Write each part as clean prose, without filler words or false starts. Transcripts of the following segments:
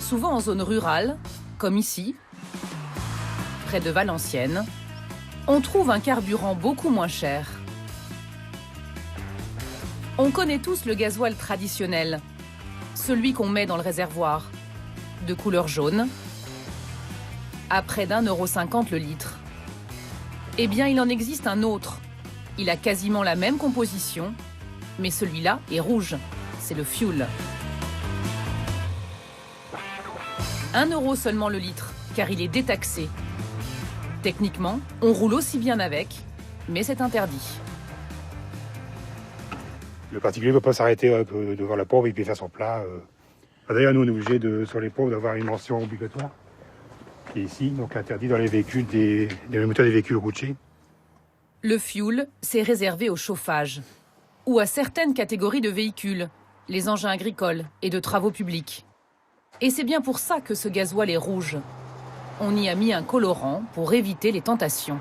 Souvent en zone rurale, comme ici, près de Valenciennes, on trouve un carburant beaucoup moins cher. On connaît tous le gasoil traditionnel, celui qu'on met dans le réservoir, de couleur jaune, à près d'1,50 € le litre. Eh bien, il en existe un autre. Il a quasiment la même composition, mais celui-là est rouge. C'est le fuel. 1 € seulement le litre, car il est détaxé. Techniquement, on roule aussi bien avec, mais c'est interdit. Le particulier ne peut pas s'arrêter devant la pompe et puis faire son plat. D'ailleurs, nous, on est obligé, sur les pompes, d'avoir une mention obligatoire, qui est ici, donc interdit dans les véhicules, les moteurs des véhicules routiers. Le fuel, c'est réservé au chauffage, ou à certaines catégories de véhicules, les engins agricoles et de travaux publics. Et c'est bien pour ça que ce gasoil est rouge. On y a mis un colorant pour éviter les tentations.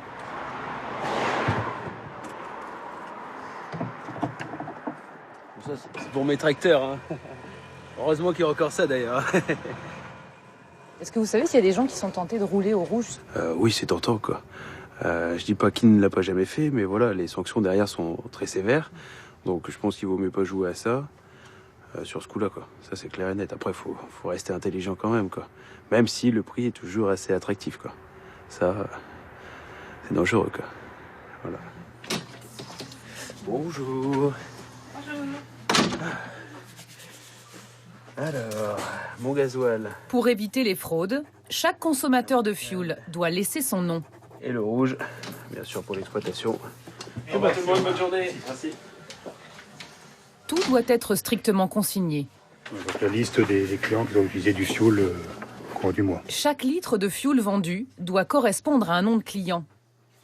Ça, c'est pour mes tracteurs. Hein. Heureusement qu'il y a encore ça d'ailleurs. Est-ce que vous savez s'il y a des gens qui sont tentés de rouler au rouge? Oui, c'est tentant quoi. Je dis pas qu'il ne l'a pas jamais fait, mais voilà, les sanctions derrière sont très sévères. Donc je pense qu'il vaut mieux pas jouer à ça sur ce coup-là quoi. Ça c'est clair et net. Après faut rester intelligent quand même quoi. Même si le prix est toujours assez attractif quoi. Ça c'est dangereux quoi. Voilà. Bonjour. Alors, mon gasoil. Pour éviter les fraudes, chaque consommateur de fuel doit laisser son nom. Et le rouge, bien sûr pour l'exploitation. Tout le monde, bonne journée. Merci. Tout doit être strictement consigné. Donc la liste des clients qui ont utilisé du fuel au cours du mois. Chaque litre de fuel vendu doit correspondre à un nom de client.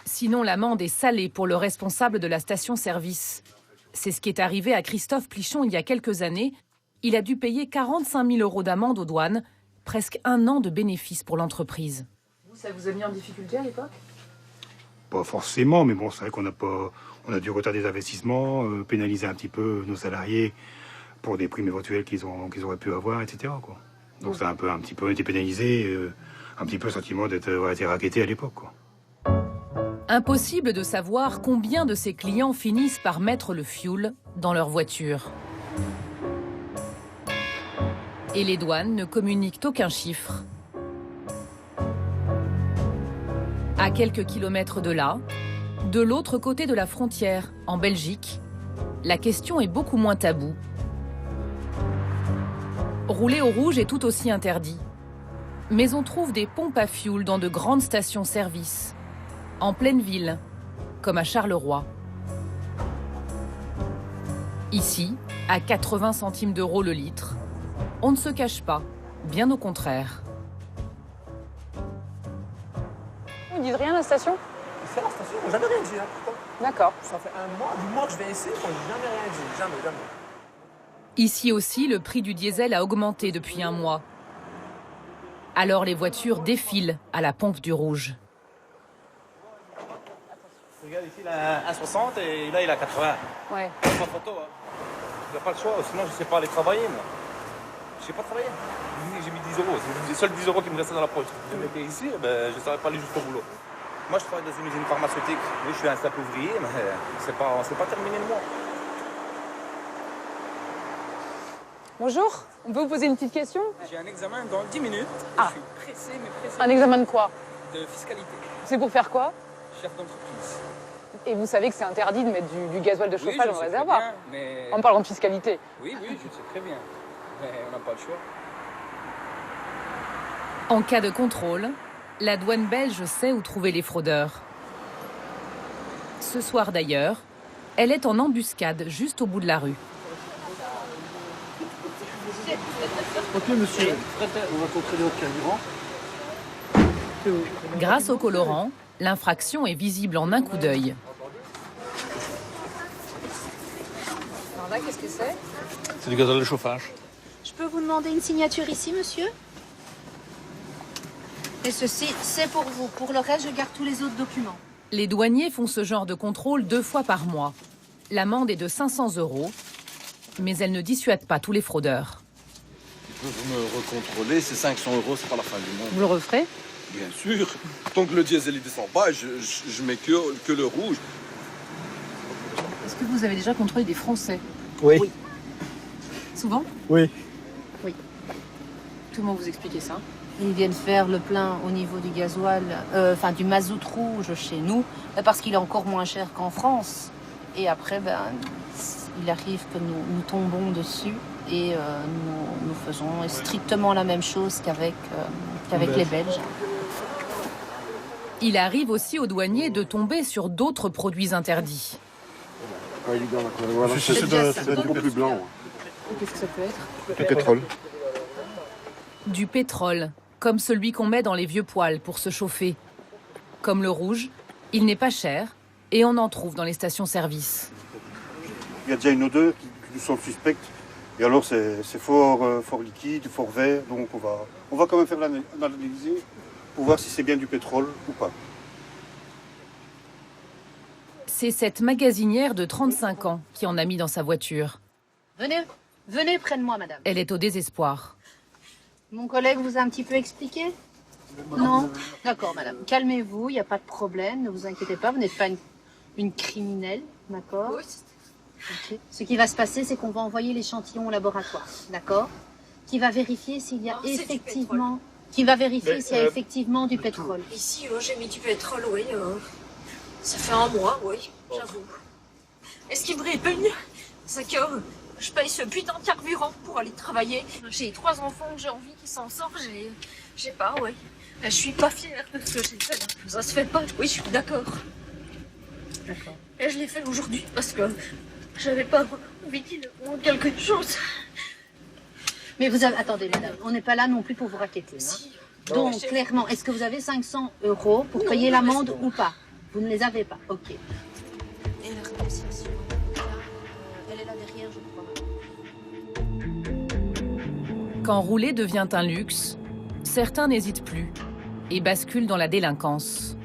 Sinon, l'amende est salée pour le responsable de la station-service. C'est ce qui est arrivé à Christophe Plichon il y a quelques années. Il a dû payer 45 000 € d'amende aux douanes, presque 1 an de bénéfice pour l'entreprise. Ça vous a mis en difficulté à l'époque? Pas forcément, mais bon, c'est vrai on a dû retarder des investissements, pénaliser un petit peu nos salariés pour des primes éventuelles qu'ils auraient pu avoir, etc. quoi. Donc ça a un petit peu été pénalisé, un petit peu le sentiment d'avoir été racketté à l'époque, quoi. Impossible de savoir combien de ses clients finissent par mettre le fuel dans leur voiture. Et les douanes ne communiquent aucun chiffre. À quelques kilomètres de là, de l'autre côté de la frontière, en Belgique, la question est beaucoup moins taboue. Rouler au rouge est tout aussi interdit. Mais on trouve des pompes à fuel dans de grandes stations-service, en pleine ville, comme à Charleroi. Ici, à 80 centimes d'euros le litre, on ne se cache pas, bien au contraire. Vous ne dites rien à la station? C'est la station, on n'a jamais rien dit. Hein, pourtant. D'accord. Ça fait du mois que je viens ici, on n'a jamais rien dit. Jamais. Ici aussi, le prix du diesel a augmenté depuis un mois. Alors les voitures défilent à la pompe du rouge. Regarde ici, il a 1,60 et là, il a 80. Ouais. Sans photo, hein. Il n'y a pas le choix, sinon je ne sais pas aller travailler, moi. Je ne sais pas travailler. J'ai mis 10 euros, c'est les seuls 10 euros qui me restaient dans la poche. Je venais ici, ben, je ne savais pas aller jusqu'au boulot. Moi, je travaille dans une usine pharmaceutique. Oui, je suis un simple ouvrier, mais c'est pas terminé le mois. Bonjour, on peut vous poser une petite question? J'ai un examen dans 10 minutes. Ah. Je suis pressé, mais pressé. Un examen de quoi? De fiscalité. C'est pour faire quoi? Chef d'entreprise. Et vous savez que c'est interdit de mettre du gasoil de Oui, chauffage je dans le sais réservoir? très bien, mais... En parlant de fiscalité. Oui, je sais très bien. Mais on n'a pas le choix. En cas de contrôle, la douane belge sait où trouver les fraudeurs. Ce soir d'ailleurs, elle est en embuscade juste au bout de la rue. Ok, monsieur, on va contrôler votre carburant. Grâce au colorant, l'infraction est visible en un coup d'œil. Alors là, qu'est-ce que c'est? C'est du gasoil de chauffage. Je peux vous demander une signature ici, monsieur? Et ceci, c'est pour vous. Pour le reste, je garde tous les autres documents. Les douaniers font ce genre de contrôle 2 fois par mois. L'amende est de 500 €, mais elle ne dissuade pas tous les fraudeurs. peux me recontrôler, c'est 500 €, c'est pas la fin du monde. Vous le referez? Bien sûr. Tant que le diesel ne descend pas, je mets que le rouge. Est-ce que vous avez déjà contrôlé des Français? Oui. Souvent? Oui. Comment vous expliquez ça? Ils viennent faire le plein au niveau du gasoil, du mazout rouge chez nous, parce qu'il est encore moins cher qu'en France. Et après, il arrive que nous tombons dessus et nous faisons strictement la même chose qu'avec les Belges. Il arrive aussi aux douaniers de tomber sur d'autres produits interdits. Voilà. C'est du plus blanc. Qu'est-ce que ça peut être? Du pétrole. Du pétrole, comme celui qu'on met dans les vieux poêles pour se chauffer. Comme le rouge, il n'est pas cher et on en trouve dans les stations-service. Il y a déjà une odeur qui nous semble suspecte. Et alors c'est fort liquide, fort vert. Donc on va quand même faire l'analyser pour voir si c'est bien du pétrole ou pas. C'est cette magasinière de 35 ans qui en a mis dans sa voiture. Venez près de moi, madame. Elle est au désespoir. Mon collègue vous a un petit peu expliqué? Non? D'accord, madame. Calmez-vous, il n'y a pas de problème, ne vous inquiétez pas, vous n'êtes pas une criminelle, d'accord? Okay. Ce qui va se passer, c'est qu'on va envoyer l'échantillon au laboratoire, d'accord? Qui va vérifier s'il y a effectivement... Qui va vérifier s'il y a effectivement du pétrole. Ici, j'ai mis du pétrole, oui. Ça fait un mois, oui, j'avoue. Est-ce qu'il me paye? C'est que je paye ce putain de carburant pour aller travailler. J'ai 3 enfants, j'ai envie qu'ils s'en sortent, j'ai pas, oui. Je suis pas fière de ce que j'ai fait. Ça se fait pas, oui, je suis d'accord. D'accord. Et je l'ai fait aujourd'hui parce que j'avais pas envie qu'il manque quelque chose. Mais vous avez... Attendez, madame, on n'est pas là non plus pour vous raqueter. Si. Hein. Donc, clairement, est-ce que vous avez 500 € pour payer l'amende ou pas? Vous ne les avez pas, ok. Et la rénonciation, elle est là derrière, je crois. Quand rouler devient un luxe, certains n'hésitent plus et basculent dans la délinquance.